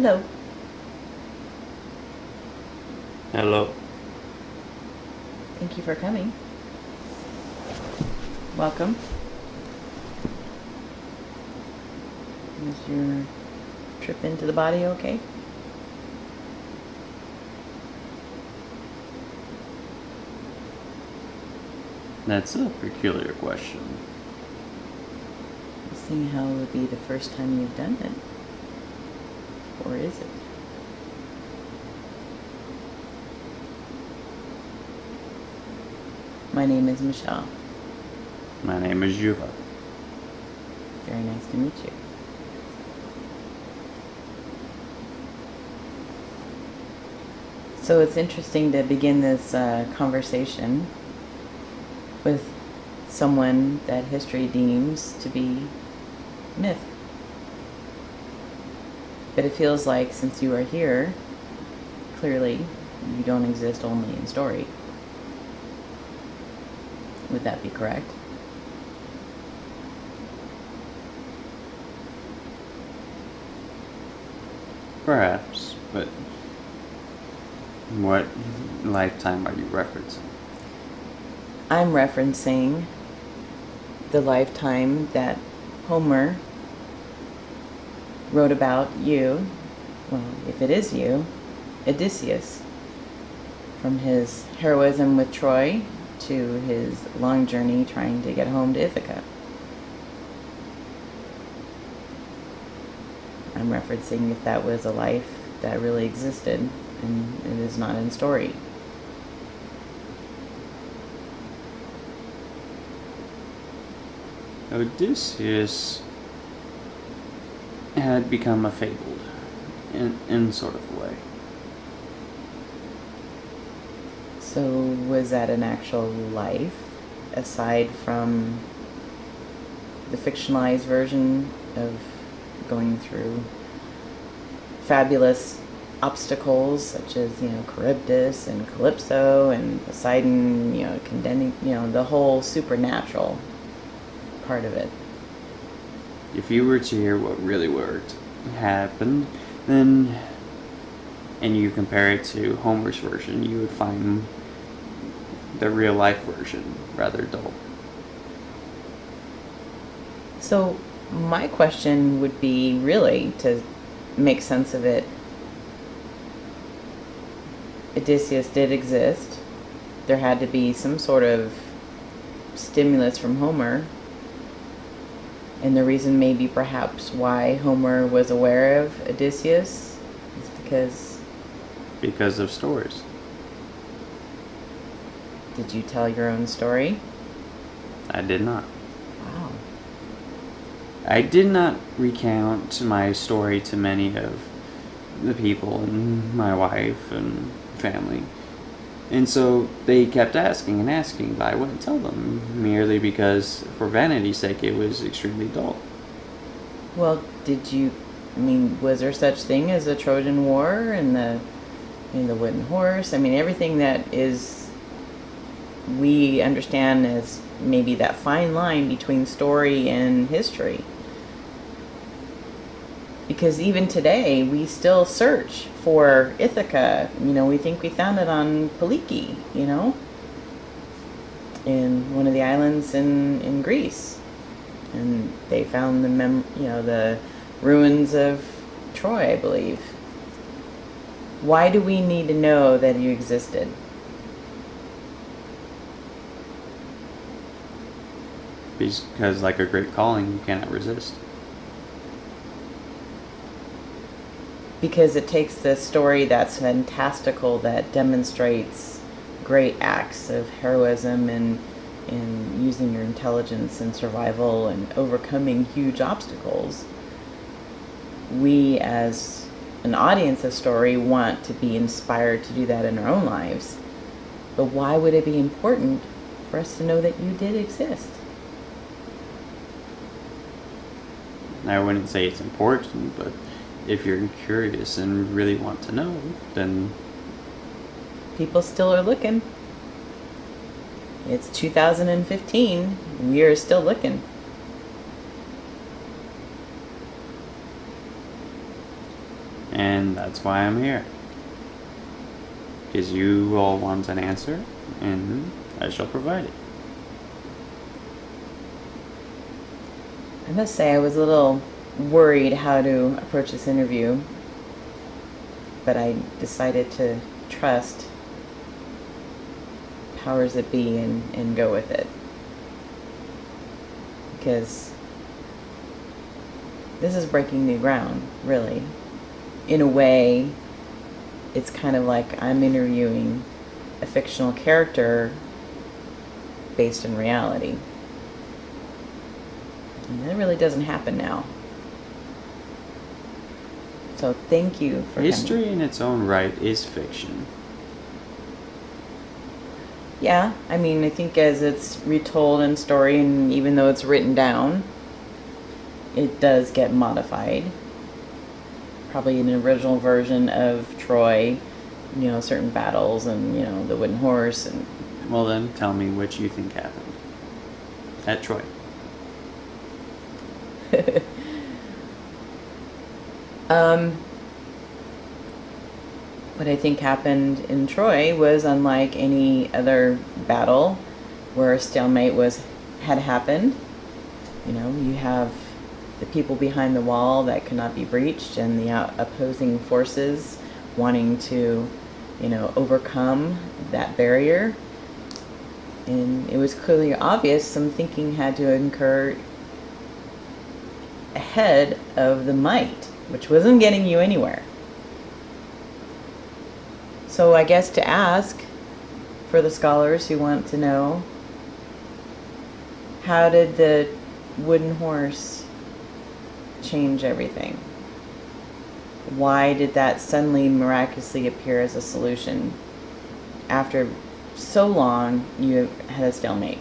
Hello. Hello. Thank you for coming. Welcome. Is your trip into the body okay? That's a peculiar question. Seeing how it would be the first time you've done it. Or is it? My name is Michele. My name is Yuva. Very nice to meet you. So it's interesting to begin this conversation with someone that history deems to be myth. But it feels like since you are here, clearly you don't exist only in story. Would that be correct? Perhaps, but what lifetime are you referencing? I'm referencing the lifetime that Homer wrote about you, well, if it is you, Odysseus, from his heroism with Troy to his long journey trying to get home to Ithaca. I'm referencing if that was a life that really existed and it is not in story. Odysseus had become a fabled in sort of a way. So was that an actual life, aside from the fictionalized version of going through fabulous obstacles such as, Charybdis and Calypso and Poseidon, condemning, the whole supernatural part of it? If you were to hear what really happened, then, and you compare it to Homer's version, you would find the real life version rather dull. So my question would be, really, to make sense of it, Odysseus did exist. There had to be some sort of stimulus from Homer. And the reason maybe perhaps why Homer was aware of Odysseus is Because of stories. Did you tell your own story? I did not. Wow. I did not recount my story to many of the people and my wife and family. And so they kept asking and asking, but I wouldn't tell them, merely because, for vanity's sake, it was extremely dull. Well, was there such thing as a Trojan War and the wooden horse? Everything that we understand as maybe that fine line between story and history. Because even today, we still search for Ithaca. We think we found it on Peliki, in one of the islands in Greece. And they found the ruins of Troy, I believe. Why do we need to know that you existed? Because, like a great calling, you cannot resist. Because it takes the story that's fantastical, that demonstrates great acts of heroism and using your intelligence and survival and overcoming huge obstacles. We, as an audience of story, want to be inspired to do that in our own lives. But why would it be important for us to know that you did exist? I wouldn't say it's important, but if you're curious and really want to know, then People still are looking. It's 2015. We are still looking. And that's why I'm here. Because you all want an answer, and I shall provide it. I must say I was a little worried how to approach this interview, but I decided to trust powers that be and go with it. Because this is breaking new ground, really. In a way, it's kind of like I'm interviewing a fictional character based in reality. And that really doesn't happen now. So thank you for History coming. in its own right is fiction. Yeah, I mean, I think as it's retold in story, and even though it's written down, it does get modified. Probably an original version of Troy, certain battles and, the wooden horse. And Well then, tell me what you think happened at Troy. What I think happened in Troy was unlike any other battle where a stalemate had happened. You have the people behind the wall that could not be breached, and the opposing forces wanting to, overcome that barrier. And it was clearly obvious some thinking had to occur ahead of the might, which wasn't getting you anywhere. So I guess to ask for the scholars who want to know, how did the wooden horse change everything? Why did that suddenly miraculously appear as a solution after so long you had a stalemate?